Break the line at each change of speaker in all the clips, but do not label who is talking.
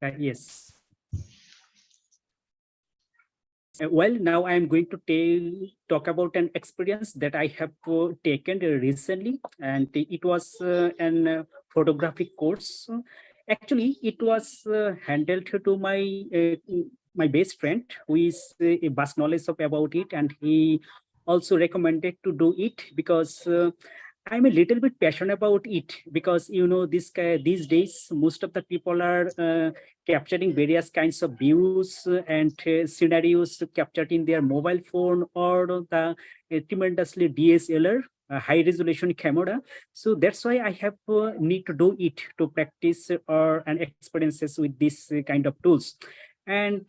Yes. Well, now I am going to talk about an experience that I have taken recently, and it was an photographic course. Actually, it was handled to my best friend, who is a vast knowledge about it, and he also recommended to do it because I'm a little bit passionate about it, because these days most of the people are capturing various kinds of views and scenarios captured in their mobile phone or the tremendously DSLR, high resolution camera. So that's why I have need to do it to practice and experiences with this kind of tools. And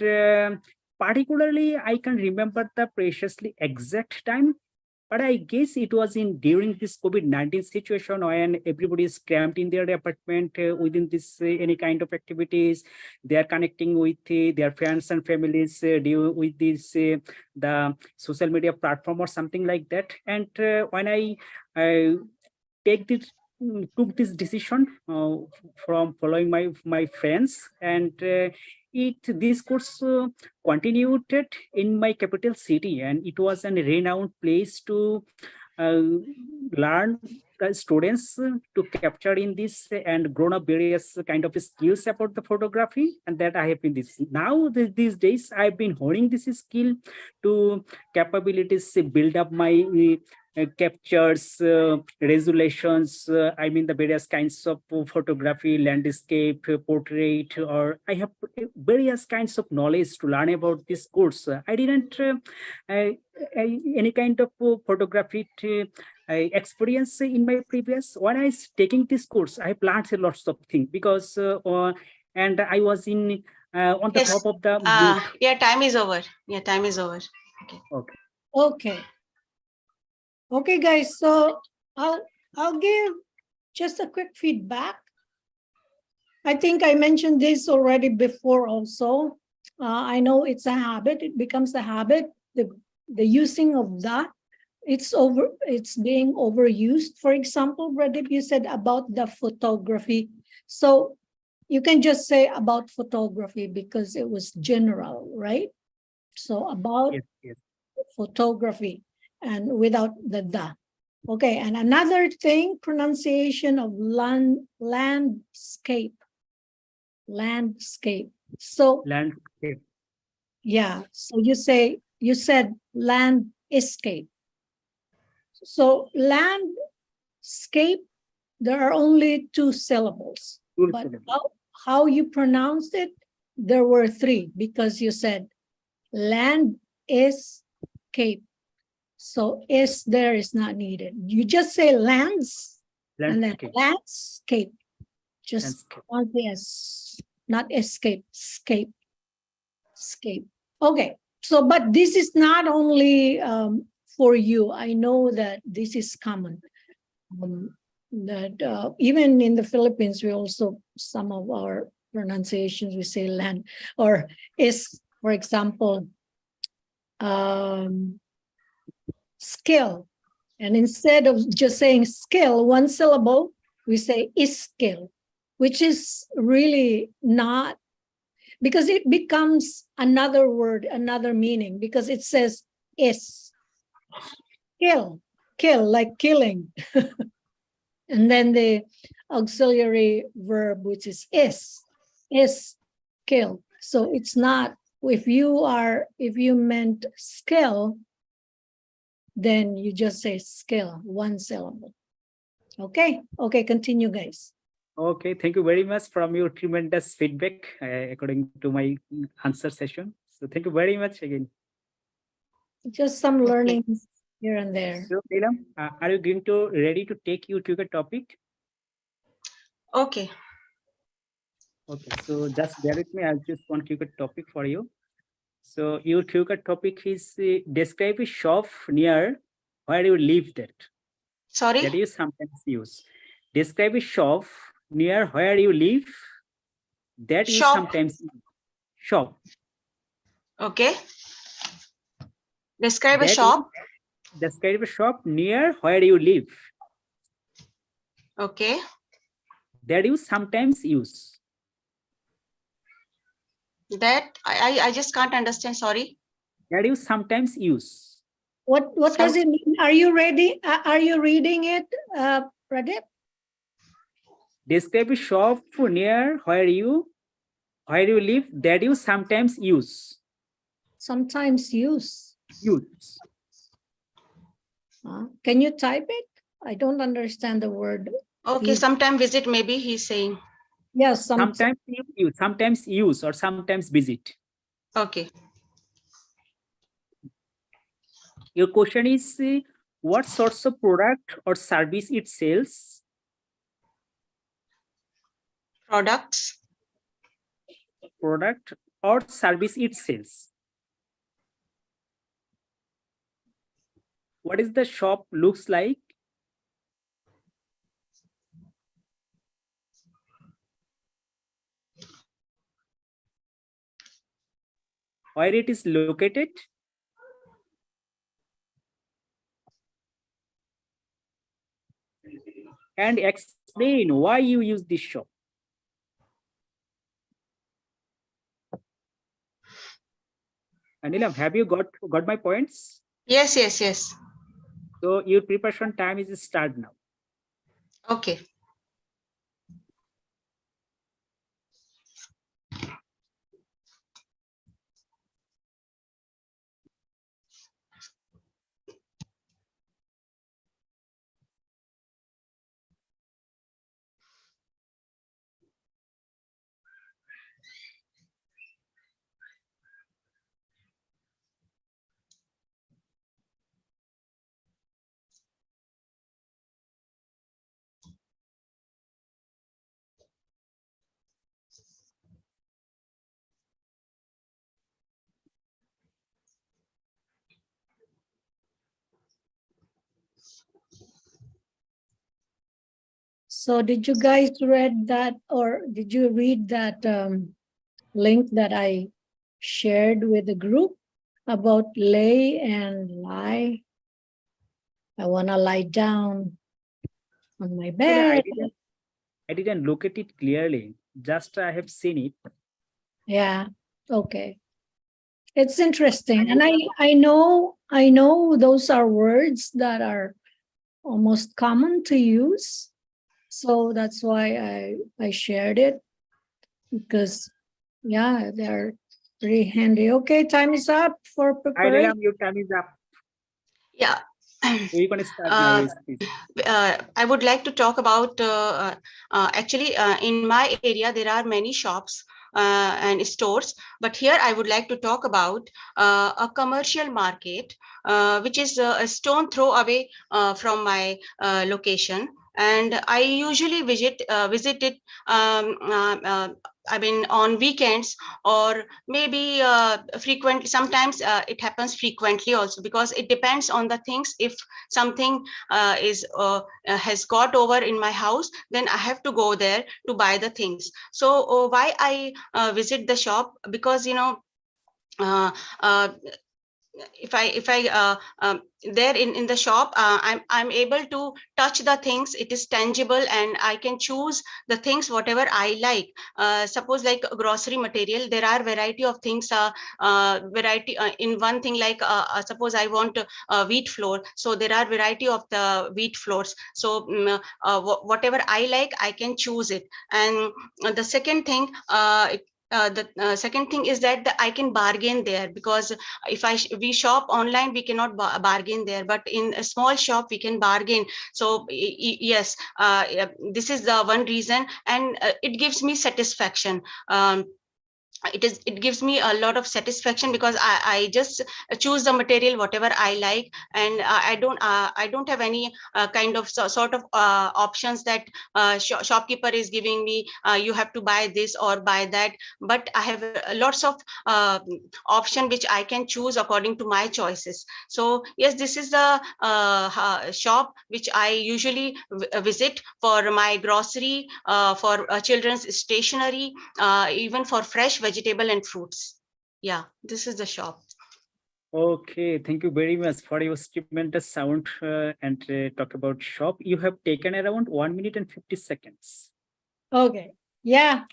particularly, I can remember the preciously exact time, but I guess it was during this COVID-19 situation when everybody is cramped in their apartment within this any kind of activities. They are connecting with their friends and families with this the social media platform or something like that. And when I take this took this decision from following my friends, and this course continued in my capital city, and it was a renowned place to uh, learn students to capture in this and grown up various kind of skills about the photography, and that I have been this now these days I've been honing this skill to capabilities build up my captures, resolutions, I mean the various kinds of photography, landscape, portrait, or I have various kinds of knowledge to learn about this course. I didn't any kind of photography experience in my previous. When I was taking this course, I learned lots of things because and I was in on the top of the
yeah, time is over. Yeah, time is over.
Okay. Okay, guys. So I'll give just a quick feedback. I think I mentioned this already before also. I know it's a habit. It becomes a habit. The using of that, it's being overused. For example, Pradip, you said about the photography. So you can just say about photography because it was general, right? So about
yes.
photography and without the. Okay, and another thing, pronunciation of landscape. Landscape. So
Landscape.
yeah, so you said landscape. So landscape, there are only 2 syllables. But how you pronounced it, there were 3 because you said landscape. So is there is not needed. You just say lands and then landscape. Just on the S, not escape, scape. Okay. So, but this is not only for you. I know that this is common. That even in the Philippines, we also, some of our pronunciations, we say land or is, for example, skill. And instead of just saying skill, 1 syllable, we say is skill, which is really not, because it becomes another word, another meaning, because it says is. Kill, like killing. And then the auxiliary verb, which is kill. So it's not, if you meant skill, then you just say skill, 1 syllable. Okay, continue, guys.
Okay, thank you very much from your tremendous feedback according to my answer session. So thank you very much again.
Just some learnings here and there.
So, Neelam, are you ready to take your tutor topic?
Okay.
Okay, so just bear with me. I'll just one tutor topic for you. So your tutor topic is describe a shop near where you live that.
Sorry?
That you sometimes use. Describe a shop near where you live that you sometimes use. Shop.
Okay. Describe a shop.
Describe a shop near where you live.
Okay.
That you sometimes use.
That I just can't understand. Sorry.
That you sometimes use.
What does it mean? Are you ready? Are you reading it, Pradeep?
Describe a shop near where you live that you sometimes use.
Sometimes use.
Use.
Can you type it? I don't understand the word.
Okay, sometime visit, maybe he's saying.
Yes,
Sometimes use or sometimes visit.
Okay.
Your question is what sorts of product or service it sells?
Products.
Product or service it sells. What is the shop looks like? Where it is located? And explain why you use this shop. Anilam, have you got my points?
Yes, yes, yes.
So your preparation time is start now.
Okay.
So did you guys read that, or did you read that link that I shared with the group about lay and lie? I want to lie down on my bed.
I didn't look at it clearly. Just I have seen it.
Yeah. Okay. It's interesting. And I know those are words that are almost common to use. So that's why I shared it, because yeah, they're pretty handy. Okay, time is up for preparation.
Your time is up.
Yeah.
We're going to start now.
I would like to talk about actually in my area there are many shops and stores, but here I would like to talk about a commercial market which is a stone throw away from my location, and I usually visit it I mean on weekends, or maybe frequent. Sometimes it happens frequently also, because it depends on the things. If something has got over in my house, then I have to go there to buy the things. So why I visit the shop? Because uh, uh, if I there in the shop, I'm able to touch the things. It is tangible, and I can choose the things whatever I like. Suppose like grocery material, there are variety of things, variety in one thing, like suppose I want wheat flour, so there are variety of the wheat flours. So whatever I like, I can choose it. And the second thing, the second thing is that I can bargain there, because if we shop online, we cannot bargain there, but in a small shop we can bargain. So yes, this is the one reason, and it gives me satisfaction. It gives me a lot of satisfaction, because I just choose the material whatever I like, and I don't have any kind of sort of options that shopkeeper is giving me, you have to buy this or buy that. But I have lots of option which I can choose according to my choices. So yes, this is the shop which I usually visit for my grocery, for children's stationery, even for fresh vegetable and fruits. Yeah, this is the shop.
Okay, thank you very much for your tremendous sound and talk about shop. You have taken around 1 minute and 50 seconds.
Okay. Yeah.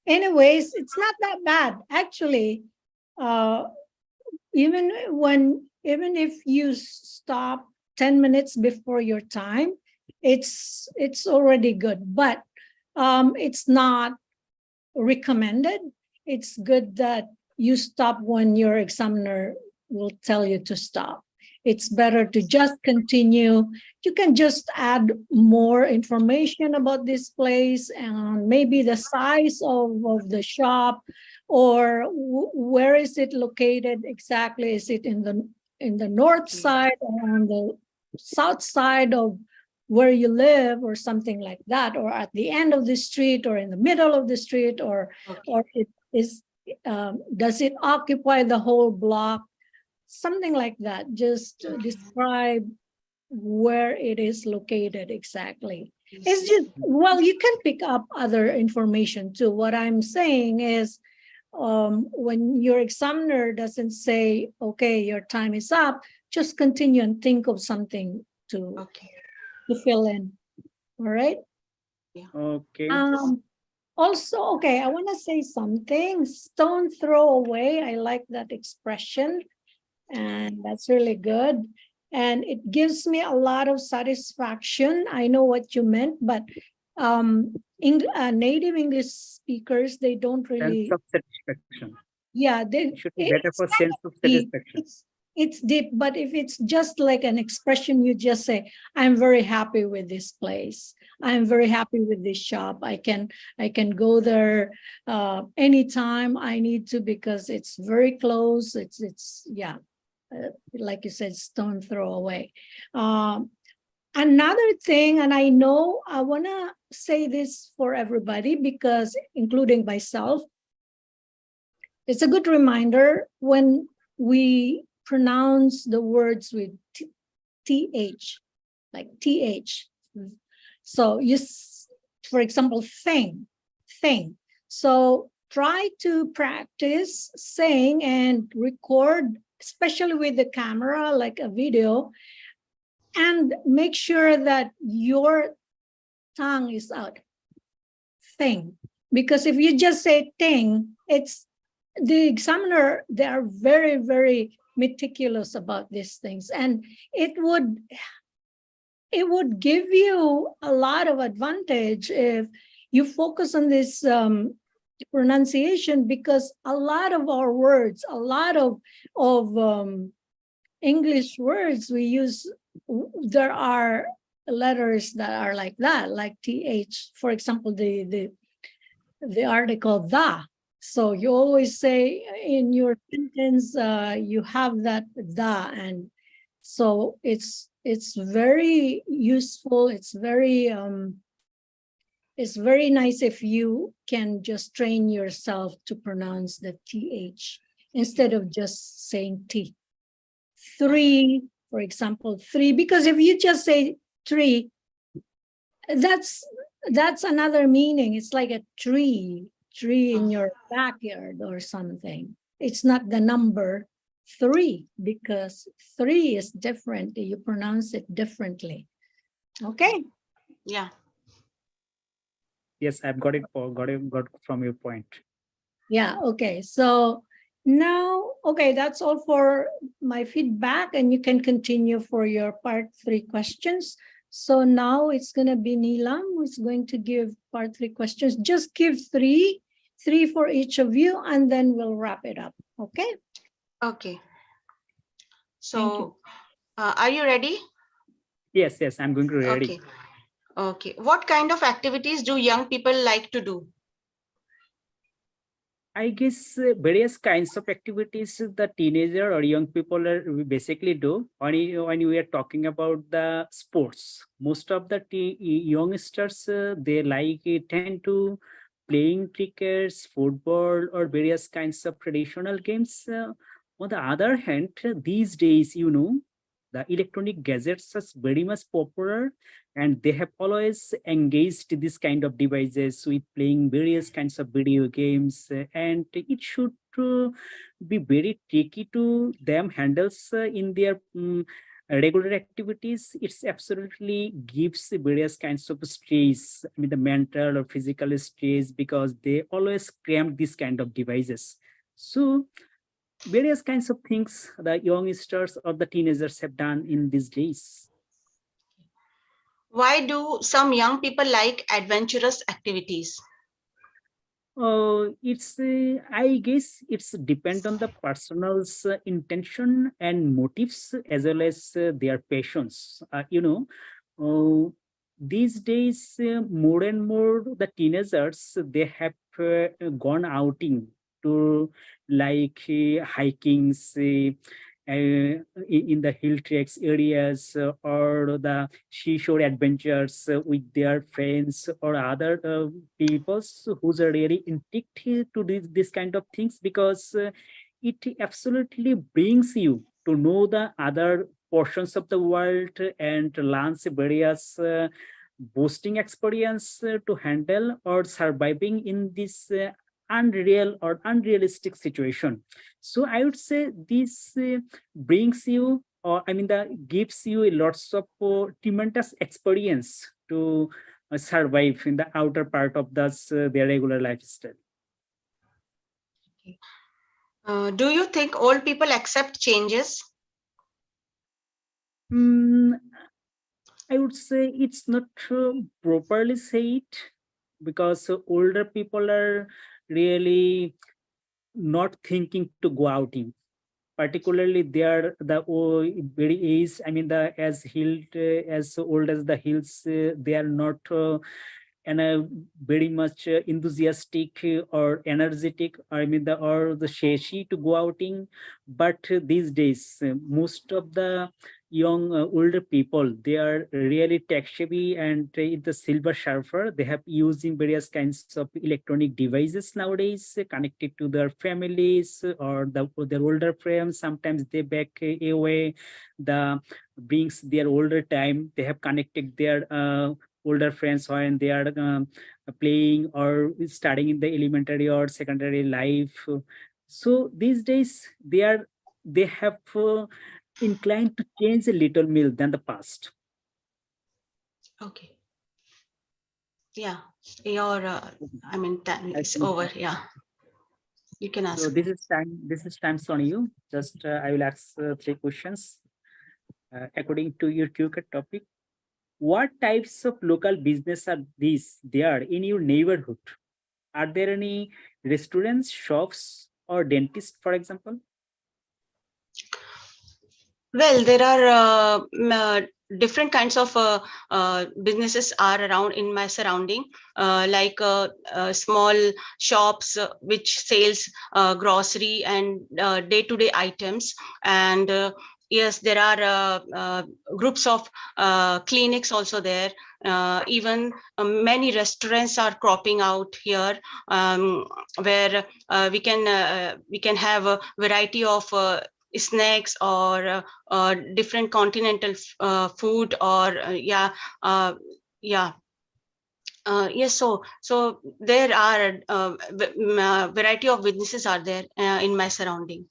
anyways, it's not that bad. Actually, even if you stop 10 minutes before your time, it's already good, but it's not recommended. It's good that you stop when your examiner will tell you to stop. It's better to just continue. You can just add more information about this place and maybe the size of the shop, or where is it located exactly? Is it in the north side or on the south side of where you live, or something like that, or at the end of the street, or in the middle of the street, or it is does it occupy the whole block? Something like that. Just describe where it is located exactly. It's just, well, you can pick up other information too. What I'm saying is, when your examiner doesn't say, okay, your time is up, just continue and think of something to fill in. All right.
Okay.
Also, okay, I want to say something. Stone throw away. I like that expression, and that's really good. And it gives me a lot of satisfaction. I know what you meant, but native English speakers, they don't really.
Sense of satisfaction.
Yeah, they
It should be better for sense of satisfaction.
It's deep, but if it's just like an expression, you just say, I'm very happy with this place. I'm very happy with this shop. I can go there anytime I need to, because it's very close. It's yeah, like you said, stone throw away. Another thing, and I know I want to say this for everybody, because including myself, it's a good reminder when we pronounce the words with th, like th. So for example, thing. So try to practice saying and record, especially with the camera, like a video, and make sure that your tongue is out. Thing. Because if you just say thing, it's the examiner, they are very, very meticulous about these things, and it would give you a lot of advantage if you focus on this pronunciation, because a lot of our words, a lot of English words we use, there are letters that are like that, like th. For example, the article the. So you always say in your sentence, you have that the, and so it's very useful. It's very nice if you can just train yourself to pronounce the th instead of just saying t. 3, for example, 3, because if you just say 3, that's another meaning. It's like a tree in your backyard or something. It's not the number 3, because 3 is different. You pronounce it differently. Okay.
Yeah.
Yes, I've got it from your point.
Yeah. Okay. So now, okay, that's all for my feedback, and you can continue for your part 3 questions. So now it's going to be Neelam who's going to give part 3 questions. Just give three for each of you, and then we'll wrap it up. Okay.
Okay. So, are you ready?
Yes, I'm going to be ready.
Okay. What kind of activities do young people like to do?
I guess various kinds of activities the teenager or young people are basically do when we are talking about the sports. Most of the youngsters they tend to playing crickets, football, or various kinds of traditional games. On the other hand, these days, the electronic gadgets are very much popular, and they have always engaged this kind of devices with playing various kinds of video games, and it should be very tricky to them handles in their regular activities, it's absolutely gives various kinds of stress, I mean the mental or physical stress, because they always cram these kind of devices. So various kinds of things the youngsters or the teenagers have done in these days.
Why do some young people like adventurous activities?
It's I guess it's depend on the person's intention and motives, as well as their passions. Uh, these days more and more the teenagers, they have gone outing to like hikings, in the hill treks areas, or the seashore adventures with their friends or other peoples who's are really addicted to this kind of things, because it absolutely brings you to know the other portions of the world and learns various boosting experience to handle or surviving in this unreal or unrealistic situation. So I would say this brings you, or I mean that gives you lots of tremendous experience to survive in the outer part of this their regular lifestyle.
Do you think old people accept changes?
Mm, I would say it's not properly said, because older people are really not thinking to go outing, particularly they are the very age, I mean the as hill as old as the hills, they are not and very much enthusiastic or energetic, I mean the or the shashi to go outing. But these days most of the young older people, they are really tech savvy and in the silver surfer, they have using various kinds of electronic devices nowadays connected to their families or their older friends. Sometimes they back away the brings their older time, they have connected their older friends when they are playing or studying in the elementary or secondary life. So these days they have inclined to change a little more than the past.
Okay. Yeah, your I mean time
I
is
think
over. Yeah, you can
so.
ask.
This is times on you. Just I will ask three questions according to your QCAT topic. What types of local business are these there in your neighborhood? Are there any restaurants, shops, or dentists, for example?
Well, there are different kinds of businesses are around in my surrounding, like small shops which sells grocery and day-to-day items, and yes, there are groups of clinics also there. Even many restaurants are cropping out here, where we can have a variety of snacks or different continental food or yeah yes, so there are variety of businesses are there in my surrounding.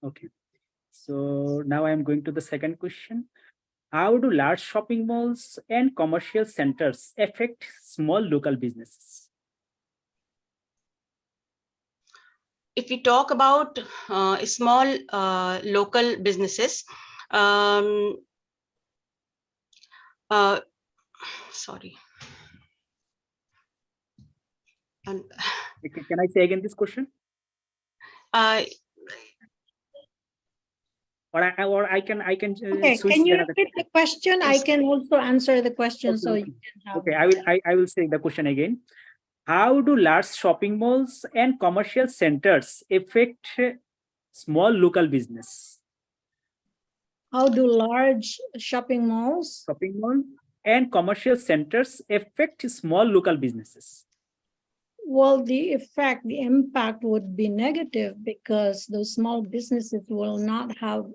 Okay. So now I am going to the second question. How do large shopping malls and commercial centers affect small local businesses?
If we talk about small local businesses, um, uh, sorry, and,
Okay, can I say again this question?
uh,
Or I can
Okay,
switch
can
to
you
another
repeat the
topic.
question? I
yes.
can also answer the question,
Okay,
so you
okay.
can have.
Okay, I will say the question again. How do large shopping malls and commercial centers affect small local business?
How do large shopping malls?
Shopping mall and commercial centers affect small local businesses.
Well, the impact would be negative, because those small businesses will not have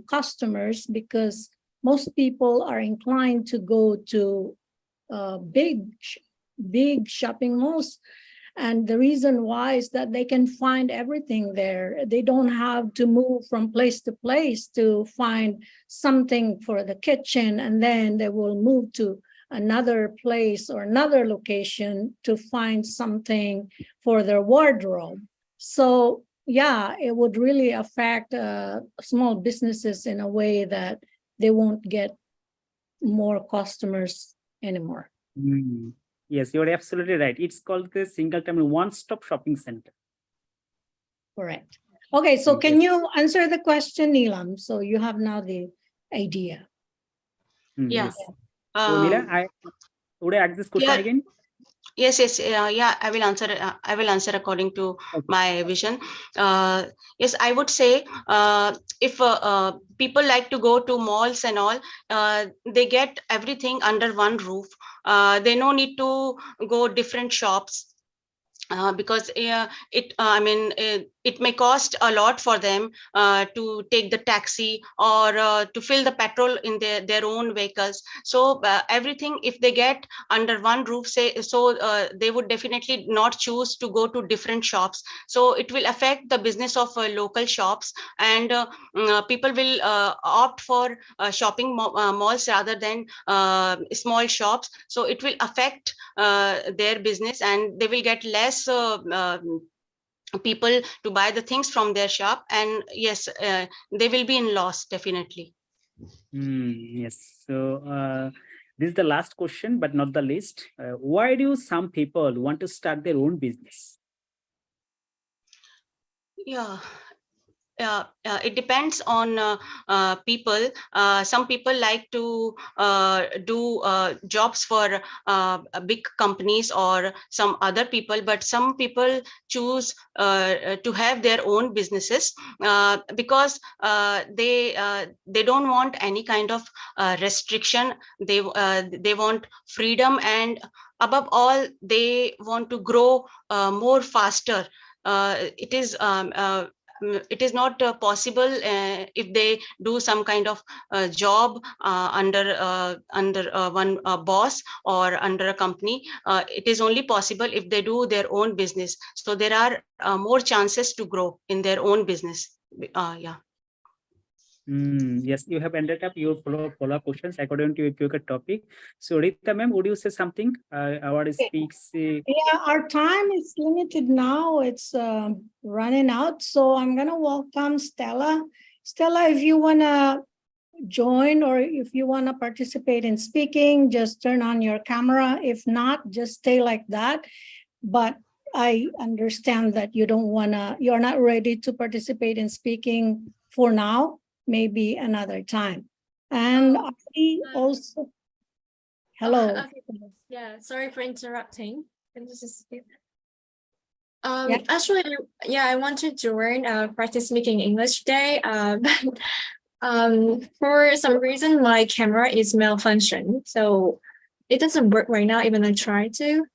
customers, because most people are inclined to go to big shopping malls. And the reason why is that they can find everything there. They don't have to move from place to place to find something for the kitchen, and then they will move to another place or another location to find something for their wardrobe. So yeah, it would really affect small businesses in a way that they won't get more customers anymore.
Mm. Yes, you're absolutely right. It's called the single terminal one-stop shopping center.
Correct. Okay, so can
Yes.
you answer the question, Neelam? So you have now the idea.
Yeah.
Yes. So Neela,
Um,
would I ask this question
yeah.
again?
Yes. Yeah, I will answer. I will answer according to
Okay.
my vision. Yes, I would say if people like to go to malls and all, they get everything under one roof. They no need to go different shops. Because it may cost a lot for them to take the taxi or to fill the petrol in their own vehicles. So everything, if they get under one roof, they would definitely not choose to go to different shops. So it will affect the business of local shops, and people will opt for shopping malls rather than small shops. So it will affect their business, and they will get less people to buy the things from their shop, and yes, they will be in loss definitely.
Yes. So this is the last question, but not the least. Why do some people want to start their own business?
Yeah. It depends on people. Some people like to do jobs for big companies or some other people, but some people choose to have their own businesses because they don't want any kind of restriction. They want freedom, and above all, they want to grow more faster. It is not possible if they do some kind of job under one boss or under a company. It is only possible if they do their own business. So there are more chances to grow in their own business. Yeah.
Yes, you have ended up your follow-up questions according to your topic. So Rita ma'am, would you say something? Our speaks.
Yeah, our time is limited now. It's running out. So I'm going to welcome Stella. Stella, if you want to join or if you want to participate in speaking, just turn on your camera. If not, just stay like that. But I understand that you don't want to, you're not ready to participate in speaking for now, maybe another time. And I also, hello.
Okay. Yeah, sorry for interrupting. Can you just speak?
Yeah.
Actually, yeah, I want to join practice speaking English today. But for some reason my camera is malfunction, so it doesn't work right now. Even I try to.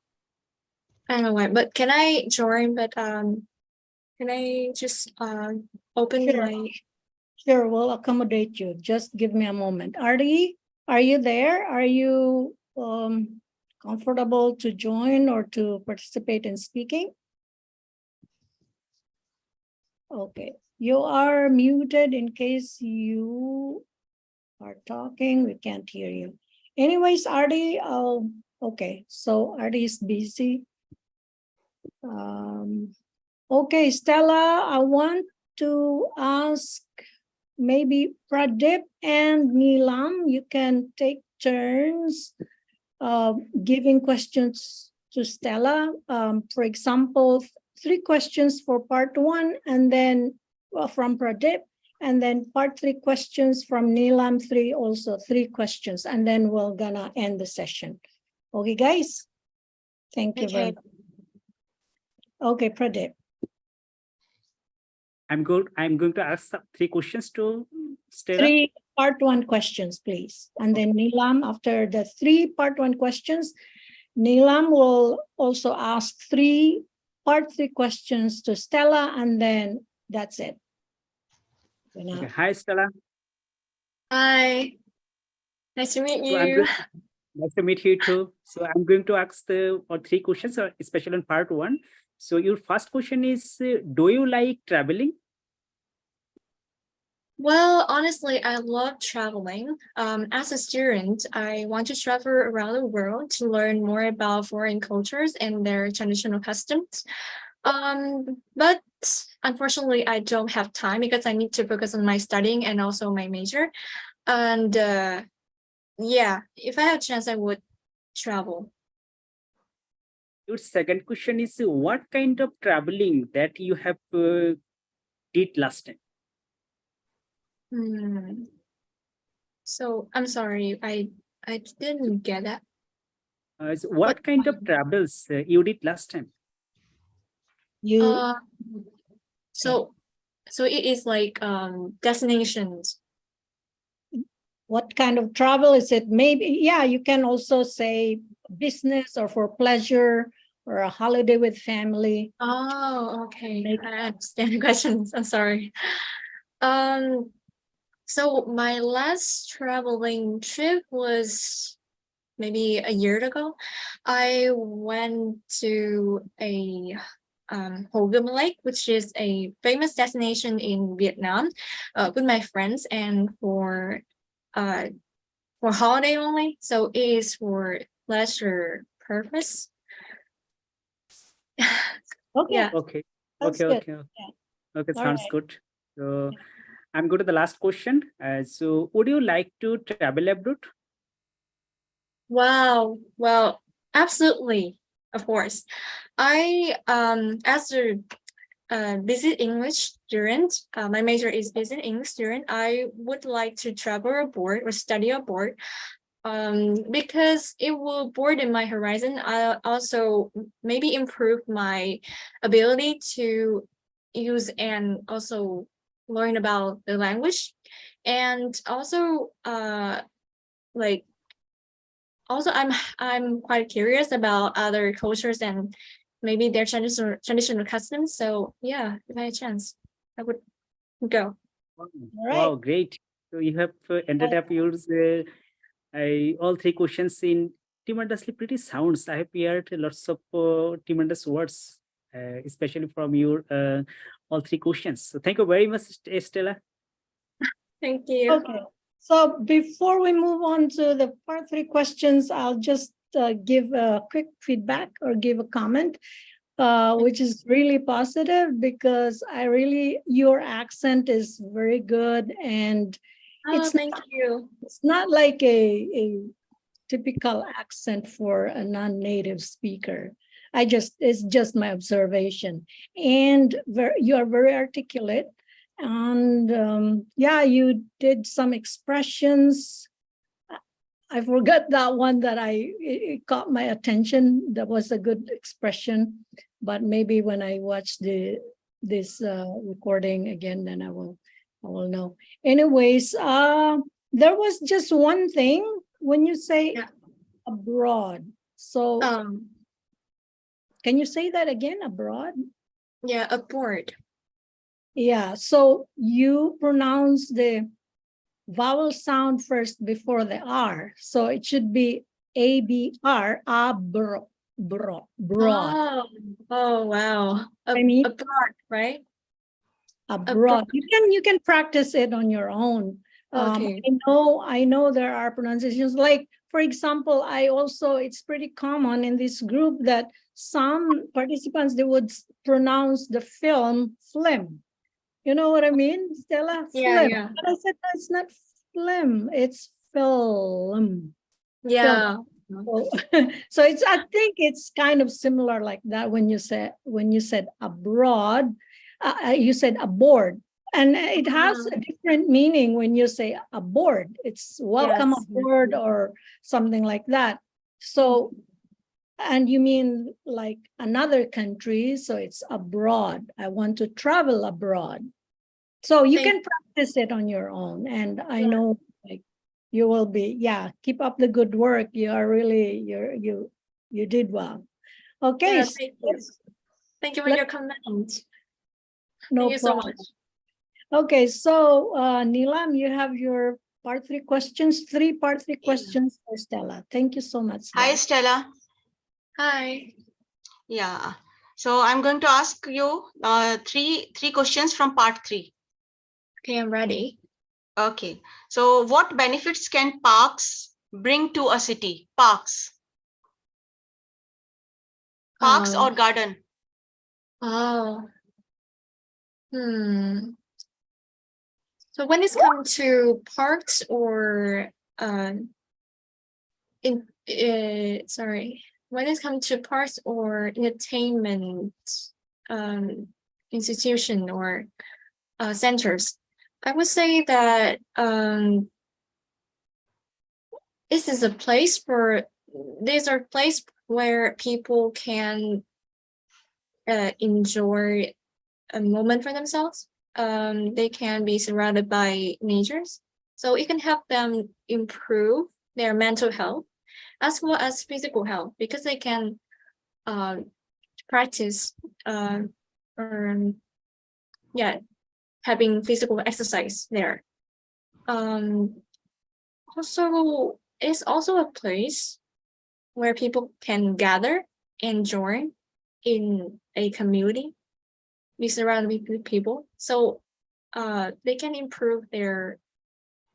I don't know why, but can I join? But can I just open
Sure.
my?
Sure, we'll accommodate you. Just give me a moment. Artie, are you there? Are you comfortable to join or to participate in speaking? Okay, you are muted in case you are talking. We can't hear you. Anyways, Artie, okay, so Artie is busy. Okay, Stella, I want to ask maybe Pradip and Neelam, you can take turns giving questions to Stella. For example, 3 questions for part 1, and then from Pradip, and then part 3 questions from Neelam, 3 questions, and then we're gonna end the session. Okay, guys? Thank you very much. Okay, Pradip.
I'm going to ask 3 questions to Stella.
3 part 1 questions, please. And then Neelam, after the 3 part 1 questions, Neelam will also ask 3 part 3 questions to Stella, and then that's it.
Okay. Hi, Stella.
Hi. Nice to meet
So
you.
Nice to meet you too. So I'm going to ask the or three questions, especially in part one. So your first question is, do you like traveling?
Well, honestly, I love traveling. As a student, I want to travel around the world to learn more about foreign cultures and their traditional customs. But unfortunately, I don't have time because I need to focus on my studying and also my major. And yeah, if I have a chance, I would travel.
Your second question is, what kind of traveling that you have did last time?
So I'm sorry, I didn't get that.
So what kind of travels you did last time?
You
So it is like destinations.
what kind of travel is it? Maybe, yeah, you can also say business or for pleasure or a holiday with family.
Oh, okay.
Make-
I understand the questions. I'm sorry. So my last traveling trip was maybe a year ago. I went to a Hồ Gươm Lake, which is a famous destination in Vietnam, with my friends and for holiday only. So it is for leisure purpose.
Okay,
Yeah.
Okay.
Sounds
Okay.
good.
Okay.
Yeah.
Okay.
All
Sounds
right.
good. So I'm going to the last question. So would you like to travel abroad?
Wow. Well, absolutely. Of course. I as a business English student, my major is business English student. I would like to travel abroad or study abroad, because it will broaden my horizon. I also maybe improve my ability to use and also learn about the language, and also like also I'm quite curious about other cultures and maybe their traditional customs. So yeah, if I had a chance, I would go.
Wow,
All right.
wow, great. So you have ended up yours all three questions in tremendously pretty sounds. I have heard lots of tremendous words, especially from your all three questions. So thank you very much, Stella.
Thank you.
Okay. So before we move on to the part 3 questions, I'll just give a quick feedback or give a comment, which is really positive because your accent is very good, and
Oh, thank you.
it's not like a typical accent for a non-native speaker. It's just my observation. And you are very articulate. And yeah, you did some expressions. I forgot that one that it caught my attention. That was a good expression, but maybe when I watch this recording again, then I will know. Anyways, there was just one thing when you say abroad. So can you say that again? Abroad?
Yeah, abroad.
Yeah. So you pronounce the vowel sound first before the R. So it should be ABR, abroad.
Oh wow.
I mean,
abroad, right?
abroad. You can practice it on your own.
Okay.
I know there are pronunciations, like for example, it's pretty common in this group that some participants, they would pronounce the film You know what I mean, Stella?
Yeah,
Film.
yeah.
But I said, no, it's not film, it's film.
Yeah.
So I think it's kind of similar like that when you said abroad, you said aboard, and it has a different meaning when you say aboard. It's welcome aboard or something like that. So, and you mean like another country, so it's abroad. I want to travel abroad. So you can practice it on your own, and I know you will be, keep up the good work. You are really, you did well. Okay.
Yeah, thank you. Thank you for your comment.
No
Thank you so
problem.
much.
Okay, so Nilam, you have your part 3 questions, part 3 questions for Stella. Thank you so much.
Hi,
guys.
Stella.
Hi.
Yeah. So I'm going to ask you three questions from part 3.
Okay, I'm ready.
Okay. So what benefits can parks bring to a city? Parks or garden?
Oh. So when it's come to parks or when it comes to parks or entertainment institution or centers, I would say that these are places where people can enjoy a moment for themselves. They can be surrounded by natures, so it can help them improve their mental health as well as physical health, because they can practice having physical exercise there. Also, it's also a place where people can gather and join in a community, be surrounded with people, so they can improve their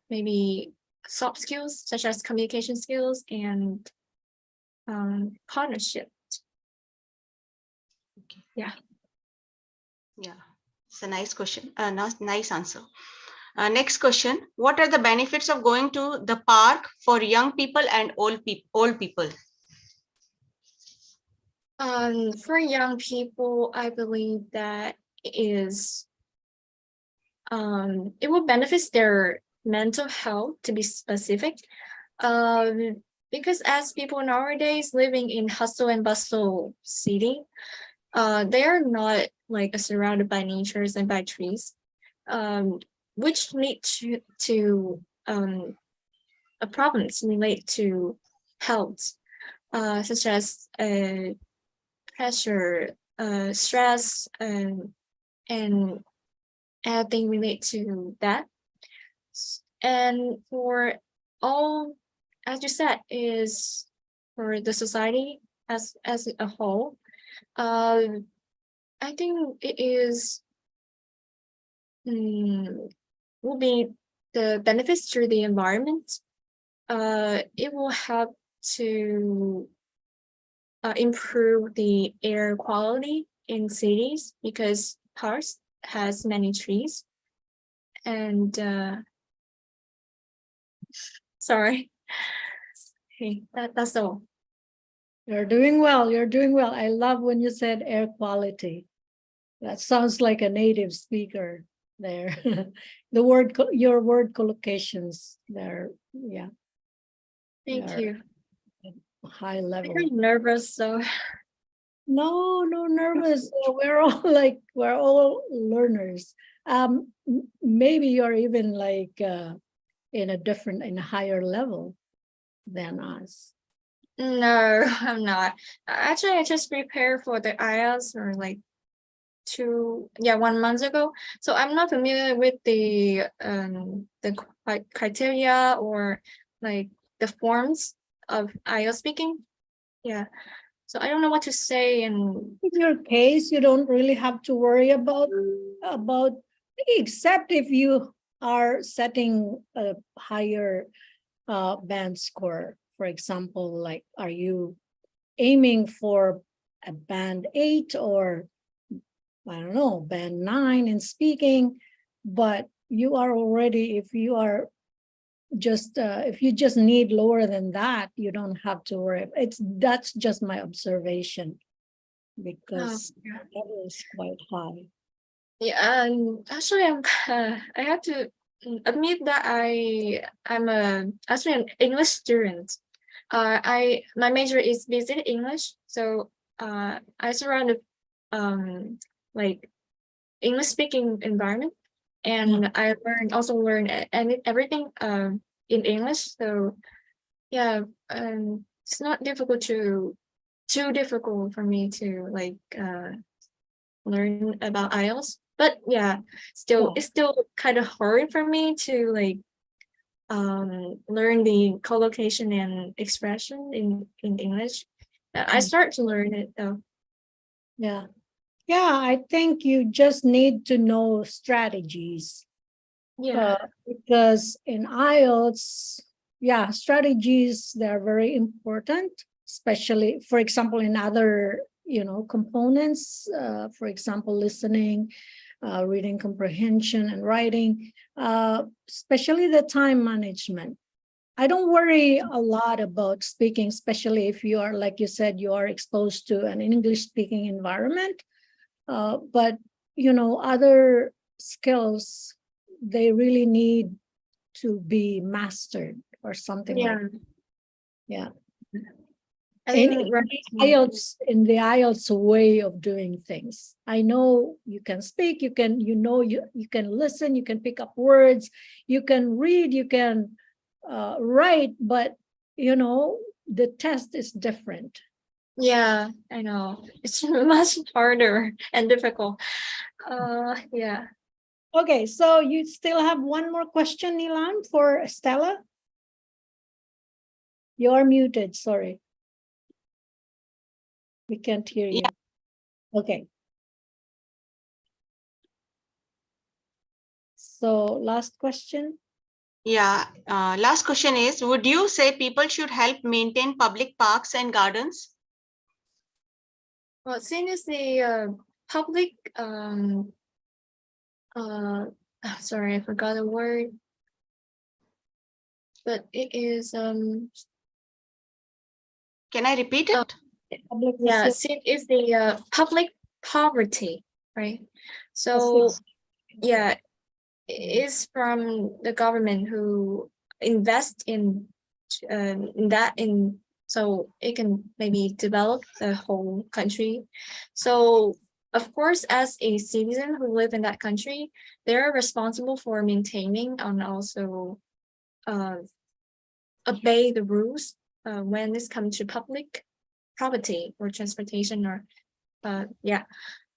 maybe soft skills such as communication skills and partnership. Yeah.
It's a nice question. Nice answer. Next question. What are the benefits of going to the park for young people and old people?
For young people, I believe that it will benefit their mental health, to be specific. Because as people nowadays living in hustle and bustle city, they are not like surrounded by natures and by trees, which lead to problems relate to health, such as pressure, stress, and everything relate to that. And for all, as you said, is for the society as a whole, I think it is will be the benefits to the environment. It will help to improve the air quality in cities, because parks has many trees. And sorry. Okay, that's all.
You're doing well. You're doing well. I love when you said air quality. That sounds like a native speaker there. Your word collocations there. Yeah.
Thank you.
High level.
I'm nervous, so.
No nervous. We're all learners. Maybe you're even like in a higher level than us.
No, I'm not. Actually, I just prepared for the IELTS or like 1 month ago. So I'm not familiar with the criteria or like the forms of IELTS speaking. Yeah. So I don't know what to say. And
in your case, you don't really have to worry about except if you are setting a higher band score. For example, like, are you aiming for a band 8 or I don't know, band 9 in speaking? But you are already, if you just need lower than that, you don't have to worry. That's just my observation, because that is quite high.
yeah, actually, I have to admit that I'm actually an English student. My major is business English, so I surrounded like English speaking environment, and I also learn everything in English. So yeah, it's not too difficult for me to like learn about IELTS. But yeah, it's still kind of hard for me to like learn the collocation and expression in English. I start to learn it though.
Yeah. Yeah, I think you just need to know strategies.
Yeah.
Because in IELTS, yeah, strategies, they're very important, especially, for example, in other, components, for example, listening, reading comprehension and writing, especially the time management. I don't worry a lot about speaking, especially if you are, like you said, you are exposed to an English speaking environment. But, other skills, they really need to be mastered or something like that. Yeah.
I
In
think
in the IELTS way of doing things. I know you can speak, you can listen, you can pick up words, you can read, you can write, but the test is different.
Yeah, I know. It's much harder and difficult. Yeah.
Okay, so you still have one more question, Nilan, for Stella? You're muted, sorry. We can't hear you. Okay. So last question.
Yeah. Last question is, would you say people should help maintain public parks and gardens?
Well, since the public sorry, I forgot the word. But it is
Can I repeat it?
Public
yeah,
facility.
since it's the public poverty, right? So yeah, it is from the government who invest in that so it can maybe develop the whole country. So of course, as a citizen who live in that country, they're responsible for maintaining and also obey the rules when this comes to public property or transportation or yeah.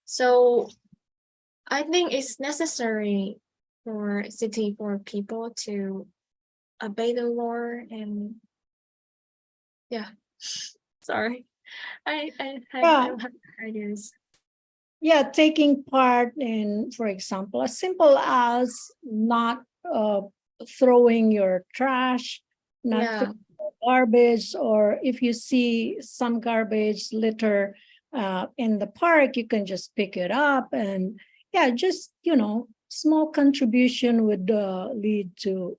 So I think it's necessary for people to obey the law and yeah. Sorry, I don't have ideas.
Yeah, taking part in, for example, as simple as not throwing your trash, not throwing garbage, or if you see some garbage litter in the park, you can just pick it up. And yeah, just, small contribution would lead to,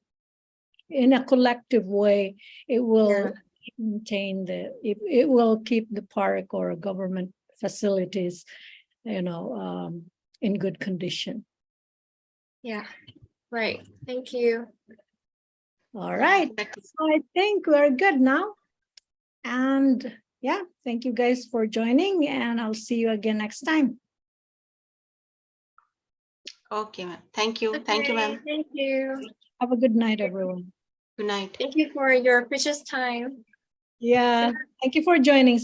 in a collective way, it will maintain it will keep the park or government facilities in good condition.
Yeah, right. Thank you.
All right. So I think we're good now. And yeah, thank you guys for joining, and I'll see you again next time.
Okay, ma'am. Thank you. Thank you, ma'am.
Thank you.
Have a good night, everyone.
Good night.
Thank you for your precious time.
Yeah. Thank you for joining.